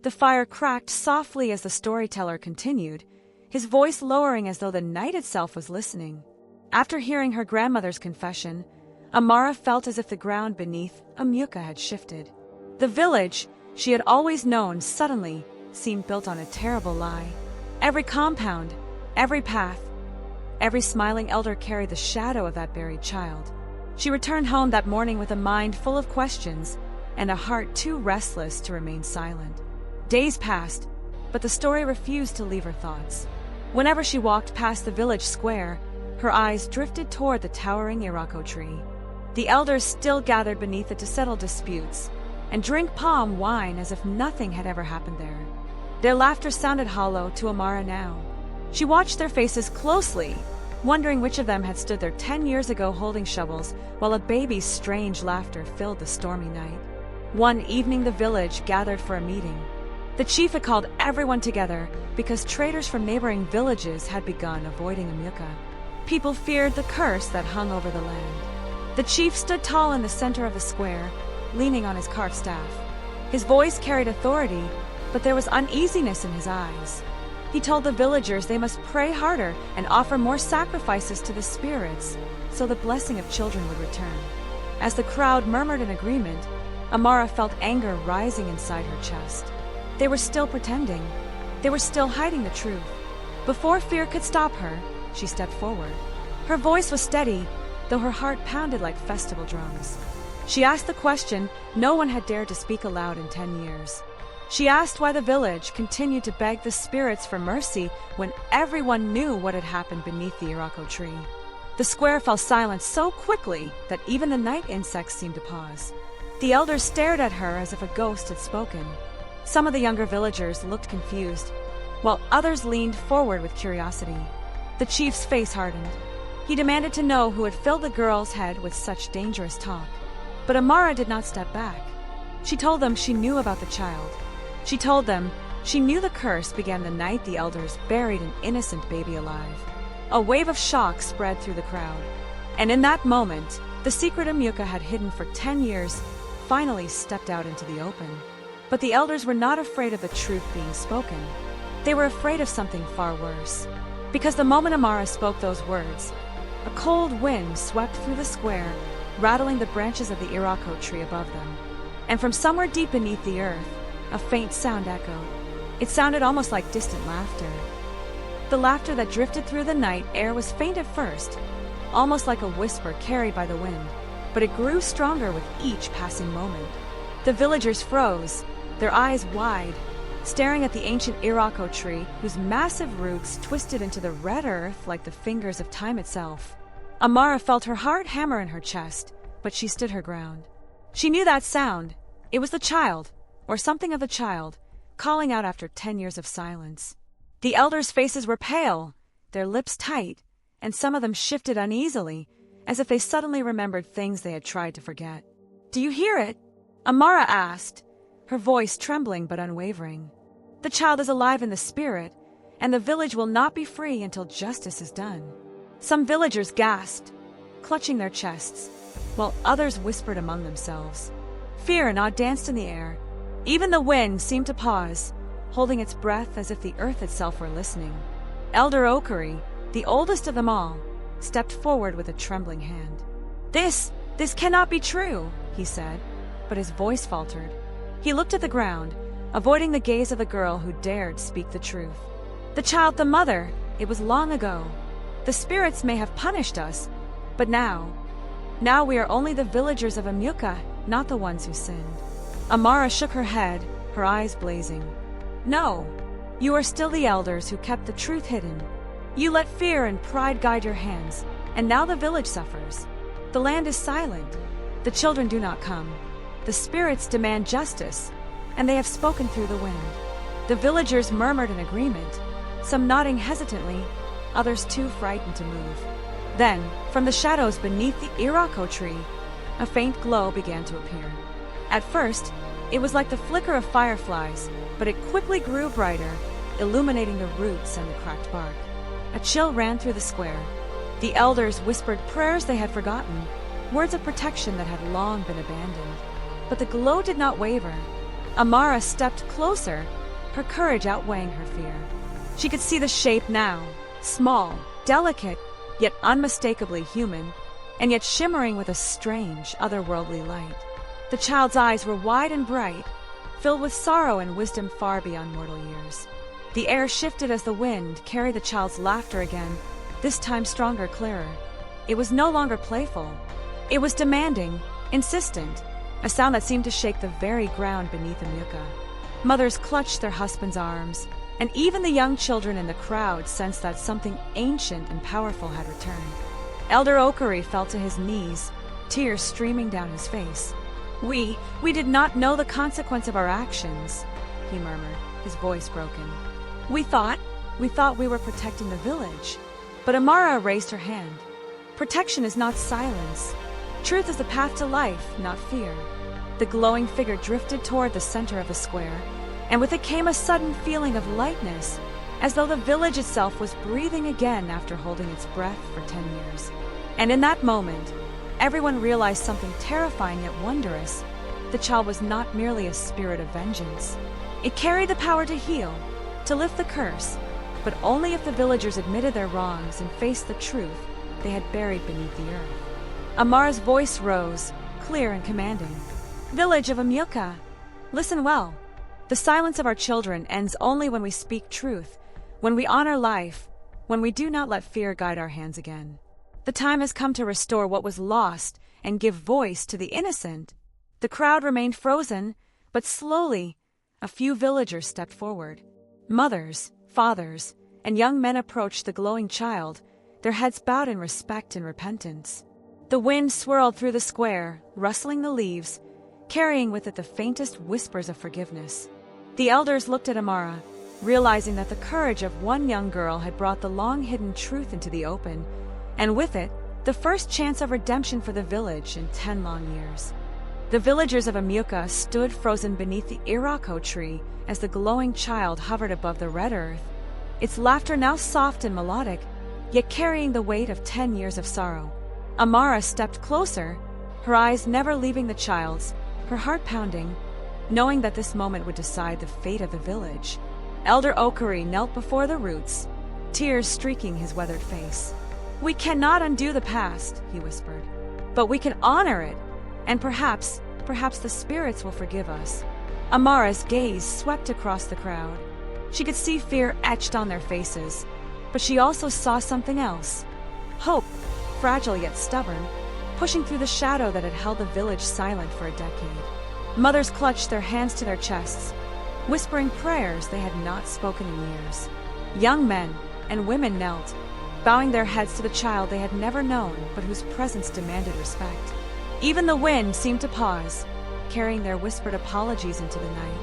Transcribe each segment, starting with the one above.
The fire cracked softly as the storyteller continued, his voice lowering as though the night itself was listening. After hearing her grandmother's confession, Amara felt as if the ground beneath Umuoka had shifted. The village she had always known suddenly seemed built on a terrible lie. Every compound, every path, every smiling elder carried the shadow of that buried child. She returned home that morning with a mind full of questions and a heart too restless to remain silent. Days passed, but the story refused to leave her thoughts. Whenever she walked past the village square, her eyes drifted toward the towering Iroko tree. The elders still gathered beneath it to settle disputes and drink palm wine as if nothing had ever happened there. Their laughter sounded hollow to Amara now. She watched their faces closely, wondering which of them had stood there 10 years ago holding shovels, while a baby's strange laughter filled the stormy night. One evening the village gathered for a meeting. The chief had called everyone together because traders from neighboring villages had begun avoiding Umuoka. People feared the curse that hung over the land. The chief stood tall in the center of the square, leaning on his carved staff. His voice carried authority, but there was uneasiness in his eyes. He told the villagers they must pray harder and offer more sacrifices to the spirits so the blessing of children would return. As the crowd murmured in agreement, Amara felt anger rising inside her chest. They were still pretending. They were still hiding the truth. Before fear could stop her, she stepped forward. Her voice was steady, though her heart pounded like festival drums. She asked the question no one had dared to speak aloud in 10 years. She asked why the village continued to beg the spirits for mercy when everyone knew what had happened beneath the Iroko tree. The square fell silent so quickly that even the night insects seemed to pause. The elders stared at her as if a ghost had spoken. Some of the younger villagers looked confused, while others leaned forward with curiosity. The chief's face hardened. He demanded to know who had filled the girl's head with such dangerous talk. But Amara did not step back. She told them she knew about the child. She told them she knew the curse began the night the elders buried an innocent baby alive. A wave of shock spread through the crowd. And in that moment, the secret Umuoka had hidden for 10 years finally stepped out into the open. But the elders were not afraid of the truth being spoken. They were afraid of something far worse. Because the moment Amara spoke those words, a cold wind swept through the square, rattling the branches of the Iroko tree above them. And from somewhere deep beneath the earth, a faint sound echoed. It sounded almost like distant laughter. The laughter that drifted through the night air was faint at first, almost like a whisper carried by the wind, but it grew stronger with each passing moment. The villagers froze, their eyes wide, staring at the ancient Iroko tree whose massive roots twisted into the red earth like the fingers of time itself. Amara felt her heart hammer in her chest, but she stood her ground. She knew that sound. It was the child, or something of the child, calling out after 10 years of silence. The elders' faces were pale, their lips tight, and some of them shifted uneasily, as if they suddenly remembered things they had tried to forget. "Do you hear it?" Amara asked, her voice trembling but unwavering. "The child is alive in the spirit, and the village will not be free until justice is done." Some villagers gasped, clutching their chests, while others whispered among themselves. Fear and awe danced in the air. Even the wind seemed to pause, holding its breath as if the earth itself were listening. Elder Okari, the oldest of them all, stepped forward with a trembling hand. This cannot be true," he said, but his voice faltered. He looked at the ground, avoiding the gaze of the girl who dared speak the truth. "The child, the mother, it was long ago. The spirits may have punished us, but now we are only the villagers of Umuoka, not the ones who sinned." Amara shook her head, her eyes blazing. "No, you are still the elders who kept the truth hidden. You let fear and pride guide your hands, and now the village suffers. The land is silent. The children do not come. The spirits demand justice, and they have spoken through the wind." The villagers murmured in agreement, some nodding hesitantly, others too frightened to move. Then, from the shadows beneath the Iroko tree, a faint glow began to appear. At first, it was like the flicker of fireflies, but it quickly grew brighter, illuminating the roots and the cracked bark. A chill ran through the square. The elders whispered prayers they had forgotten, words of protection that had long been abandoned. But the glow did not waver. Amara stepped closer, her courage outweighing her fear. She could see the shape now, small, delicate, yet unmistakably human, and yet shimmering with a strange, otherworldly light. The child's eyes were wide and bright, filled with sorrow and wisdom far beyond mortal years. The air shifted as the wind carried the child's laughter again, this time stronger, clearer. It was no longer playful. It was demanding, insistent, a sound that seemed to shake the very ground beneath Umuoka. Mothers clutched their husbands' arms, and even the young children in the crowd sensed that something ancient and powerful had returned. Elder Okari fell to his knees, tears streaming down his face. We did not know the consequence of our actions," he murmured, his voice broken. We thought we were protecting the village." But Amara raised her hand. "Protection is not silence. Truth is the path to life, not fear." The glowing figure drifted toward the center of the square, and with it came a sudden feeling of lightness, as though the village itself was breathing again after holding its breath for 10 years. And in that moment, everyone realized something terrifying yet wondrous. The child was not merely a spirit of vengeance. It carried the power to heal, to lift the curse, but only if the villagers admitted their wrongs and faced the truth they had buried beneath the earth. Amara's voice rose, clear and commanding. "Village of Umuoka, listen well. The silence of our children ends only when we speak truth, when we honor life, when we do not let fear guide our hands again. The time has come to restore what was lost and give voice to the innocent." The crowd remained frozen, but slowly, a few villagers stepped forward. Mothers, fathers, and young men approached the glowing child, their heads bowed in respect and repentance. The wind swirled through the square, rustling the leaves, carrying with it the faintest whispers of forgiveness. The elders looked at Amara, realizing that the courage of one young girl had brought the long-hidden truth into the open, and with it, the first chance of redemption for the village in 10 long years. The villagers of Umuoka stood frozen beneath the Iroko tree as the glowing child hovered above the red earth, its laughter now soft and melodic, yet carrying the weight of 10 years of sorrow. Amara stepped closer, her eyes never leaving the child's, her heart pounding, knowing that this moment would decide the fate of the village. Elder Okari knelt before the roots, tears streaking his weathered face. "We cannot undo the past," he whispered, "but we can honor it, and perhaps the spirits will forgive us." Amara's gaze swept across the crowd. She could see fear etched on their faces, but she also saw something else. Hope, fragile yet stubborn, pushing through the shadow that had held the village silent for a decade. Mothers clutched their hands to their chests, whispering prayers they had not spoken in years. Young men and women knelt, bowing their heads to the child they had never known but whose presence demanded respect. Even the wind seemed to pause, carrying their whispered apologies into the night.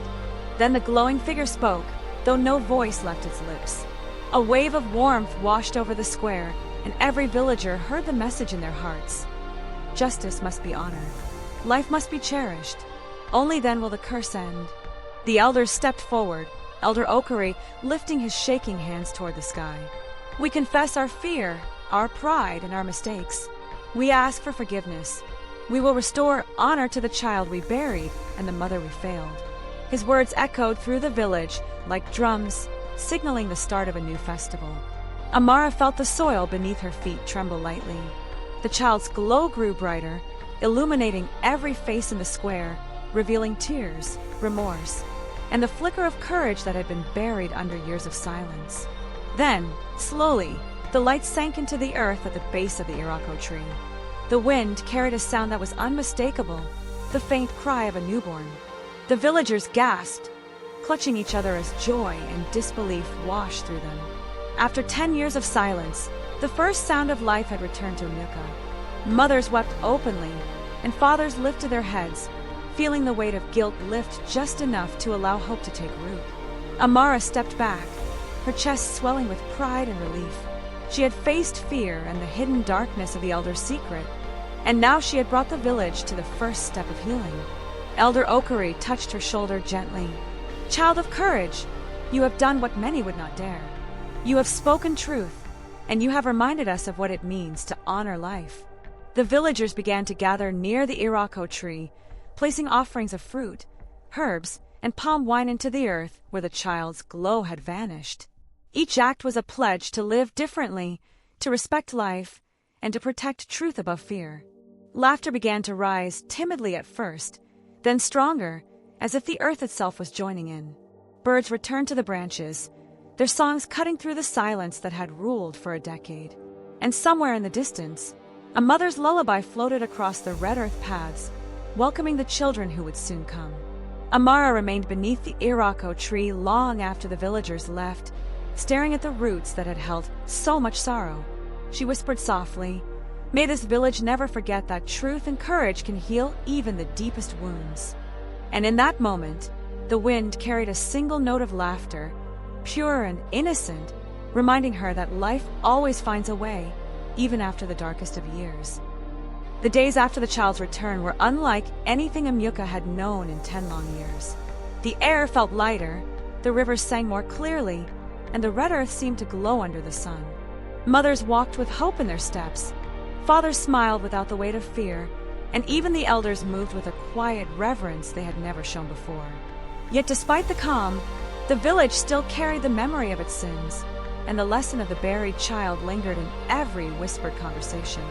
Then the glowing figure spoke, though no voice left its lips. A wave of warmth washed over the square, and every villager heard the message in their hearts. Justice must be honored. Life must be cherished. Only then will the curse end. The elders stepped forward, Elder Okari lifting his shaking hands toward the sky. "We confess our fear, our pride, and our mistakes. We ask for forgiveness. We will restore honor to the child we buried and the mother we failed." His words echoed through the village like drums, signaling the start of a new festival. Amara felt the soil beneath her feet tremble lightly. The child's glow grew brighter, illuminating every face in the square, revealing tears, remorse, and the flicker of courage that had been buried under years of silence. Then, slowly, the light sank into the earth at the base of the Iroko tree. The wind carried a sound that was unmistakable, the faint cry of a newborn. The villagers gasped, clutching each other as joy and disbelief washed through them. After 10 years of silence, the first sound of life had returned to Umuoka. Mothers wept openly, and fathers lifted their heads, feeling the weight of guilt lift just enough to allow hope to take root. Amara stepped back, her chest swelling with pride and relief. She had faced fear and the hidden darkness of the elder's secret, and now she had brought the village to the first step of healing. Elder Okari touched her shoulder gently. "Child of courage, you have done what many would not dare. You have spoken truth, and you have reminded us of what it means to honor life." The villagers began to gather near the Iroko tree, placing offerings of fruit, herbs, and palm wine into the earth where the child's glow had vanished. Each act was a pledge to live differently, to respect life, and to protect truth above fear. Laughter began to rise timidly at first, then stronger, as if the earth itself was joining in. Birds returned to the branches, their songs cutting through the silence that had ruled for a decade. And somewhere in the distance, a mother's lullaby floated across the red earth paths, welcoming the children who would soon come. Amara remained beneath the Iroko tree long after the villagers left, staring at the roots that had held so much sorrow. She whispered softly, "May this village never forget that truth and courage can heal even the deepest wounds." And in that moment, the wind carried a single note of laughter, pure and innocent, reminding her that life always finds a way, even after the darkest of years. The days after the child's return were unlike anything Umuoka had known in 10 long years. The air felt lighter, the rivers sang more clearly, and the red earth seemed to glow under the sun. Mothers walked with hope in their steps, fathers smiled without the weight of fear, and even the elders moved with a quiet reverence they had never shown before. Yet despite the calm, the village still carried the memory of its sins, and the lesson of the buried child lingered in every whispered conversation.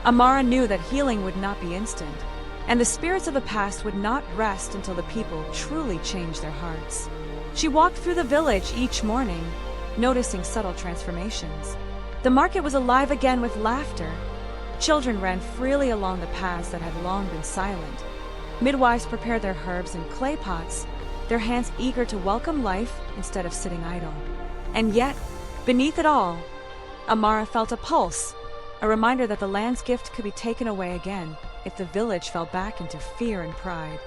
Amara knew that healing would not be instant, and the spirits of the past would not rest until the people truly changed their hearts. She walked through the village each morning, noticing subtle transformations. The market was alive again with laughter. Children ran freely along the paths that had long been silent. Midwives prepared their herbs in clay pots, their hands eager to welcome life instead of sitting idle. And yet, beneath it all, Amara felt a pulse, a reminder that the land's gift could be taken away again if the village fell back into fear and pride.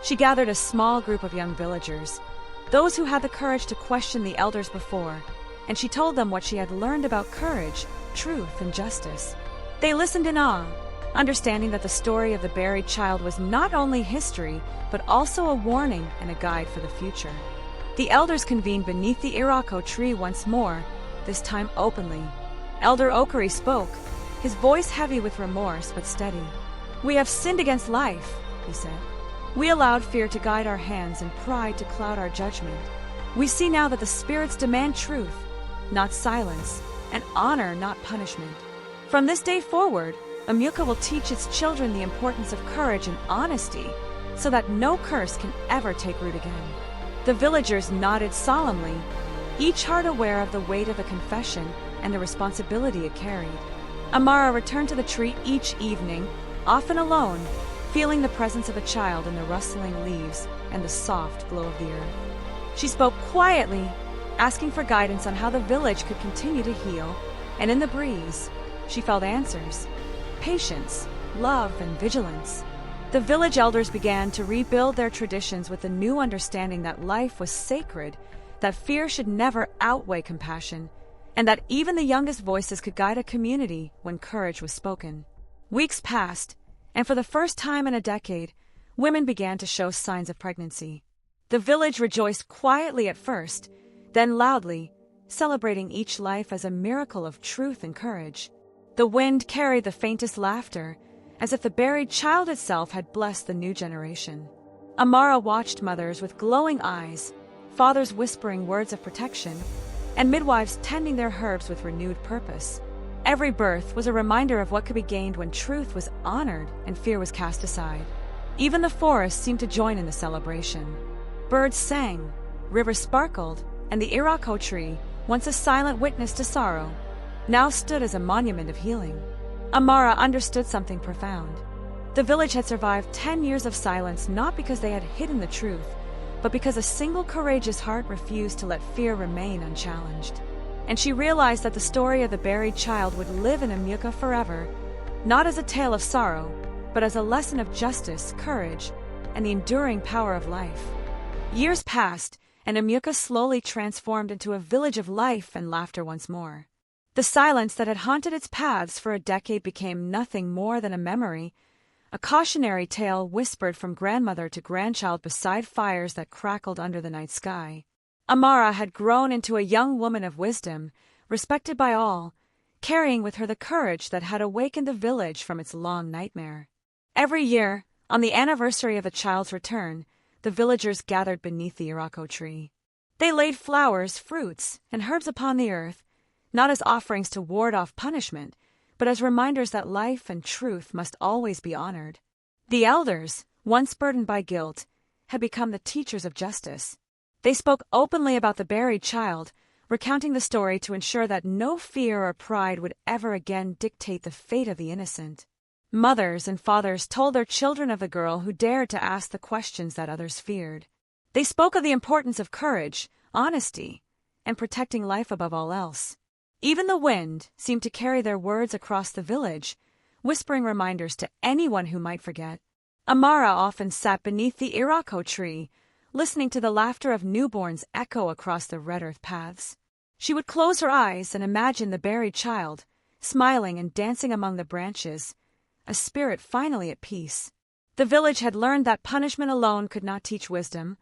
She gathered a small group of young villagers, those who had the courage to question the elders before, and she told them what she had learned about courage, truth, and justice. They listened in awe, understanding that the story of the buried child was not only history, but also a warning and a guide for the future. The elders convened beneath the Iroko tree once more, this time openly. Elder Okari spoke, his voice heavy with remorse but steady. "We have sinned against life," he said. "We allowed fear to guide our hands and pride to cloud our judgment. We see now that the spirits demand truth, not silence, and honor, not punishment. From this day forward, Umuoka will teach its children the importance of courage and honesty, so that no curse can ever take root again." The villagers nodded solemnly, each heart aware of the weight of the confession and the responsibility it carried. Amara returned to the tree each evening, often alone, feeling the presence of a child in the rustling leaves and the soft glow of the earth. She spoke quietly, asking for guidance on how the village could continue to heal, and in the breeze, she felt answers: patience, love, and vigilance. The village elders began to rebuild their traditions with the new understanding that life was sacred, that fear should never outweigh compassion, and that even the youngest voices could guide a community when courage was spoken. Weeks passed, and for the first time in a decade, women began to show signs of pregnancy. The village rejoiced quietly at first, then loudly, celebrating each life as a miracle of truth and courage. The wind carried the faintest laughter, as if the buried child itself had blessed the new generation. Amara watched mothers with glowing eyes, fathers whispering words of protection, and midwives tending their herbs with renewed purpose. Every birth was a reminder of what could be gained when truth was honored and fear was cast aside. Even the forest seemed to join in the celebration. Birds sang, rivers sparkled, and the Iroko tree, once a silent witness to sorrow, now stood as a monument of healing. Amara understood something profound. The village had survived 10 years of silence not because they had hidden the truth, but because a single courageous heart refused to let fear remain unchallenged. And she realized that the story of the buried child would live in Umuoka forever, not as a tale of sorrow, but as a lesson of justice, courage, and the enduring power of life. Years passed, and Umuoka slowly transformed into a village of life and laughter once more. The silence that had haunted its paths for a decade became nothing more than a memory, a cautionary tale whispered from grandmother to grandchild beside fires that crackled under the night sky. Amara had grown into a young woman of wisdom, respected by all, carrying with her the courage that had awakened the village from its long nightmare. Every year, on the anniversary of the child's return, the villagers gathered beneath the Iroko tree. They laid flowers, fruits, and herbs upon the earth, not as offerings to ward off punishment, but as reminders that life and truth must always be honored. The elders, once burdened by guilt, had become the teachers of justice. They spoke openly about the buried child, recounting the story to ensure that no fear or pride would ever again dictate the fate of the innocent. Mothers and fathers told their children of the girl who dared to ask the questions that others feared. They spoke of the importance of courage, honesty, and protecting life above all else. Even the wind seemed to carry their words across the village, whispering reminders to anyone who might forget. Amara often sat beneath the Iroko tree, listening to the laughter of newborns echo across the red earth paths. She would close her eyes and imagine the buried child, smiling and dancing among the branches, a spirit finally at peace. The village had learned that punishment alone could not teach wisdom.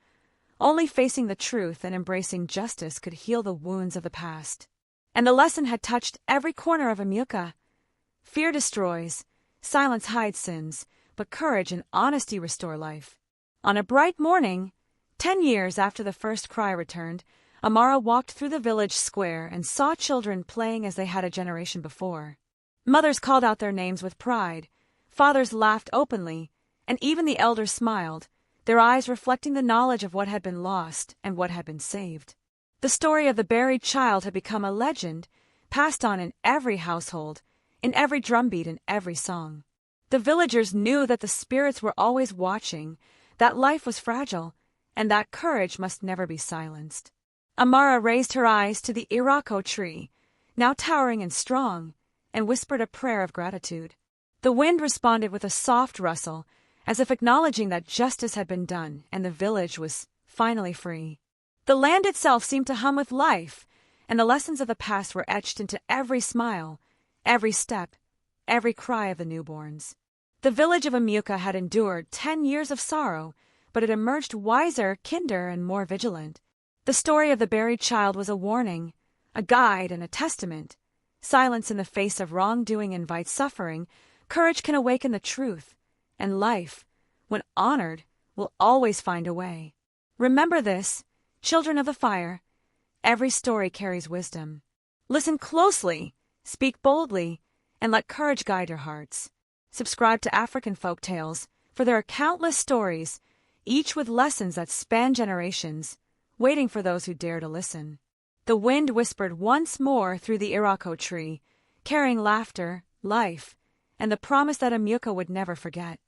Only facing the truth and embracing justice could heal the wounds of the past. And the lesson had touched every corner of Umuoka. Fear destroys, silence hides sins, but courage and honesty restore life. On a bright morning, 10 years after the first cry returned, Amara walked through the village square and saw children playing as they had a generation before. Mothers called out their names with pride, fathers laughed openly, and even the elders smiled, their eyes reflecting the knowledge of what had been lost and what had been saved. The story of the buried child had become a legend, passed on in every household, in every drumbeat and every song. The villagers knew that the spirits were always watching, that life was fragile, and that courage must never be silenced. Amara raised her eyes to the Iroko tree, now towering and strong, and whispered a prayer of gratitude. The wind responded with a soft rustle, as if acknowledging that justice had been done and the village was finally free. The land itself seemed to hum with life, and the lessons of the past were etched into every smile, every step, every cry of the newborns. The village of Umuoka had endured 10 years of sorrow, but it emerged wiser, kinder, and more vigilant. The story of the buried child was a warning, a guide, and a testament. Silence in the face of wrongdoing invites suffering, courage can awaken the truth, and life, when honored, will always find a way. Remember this, children of the fire, every story carries wisdom. Listen closely, speak boldly, and let courage guide your hearts. Subscribe to African Folk Tales, for there are countless stories, each with lessons that span generations, waiting for those who dare to listen. The wind whispered once more through the Iroko tree, carrying laughter, life, and the promise that Umuoka would never forget.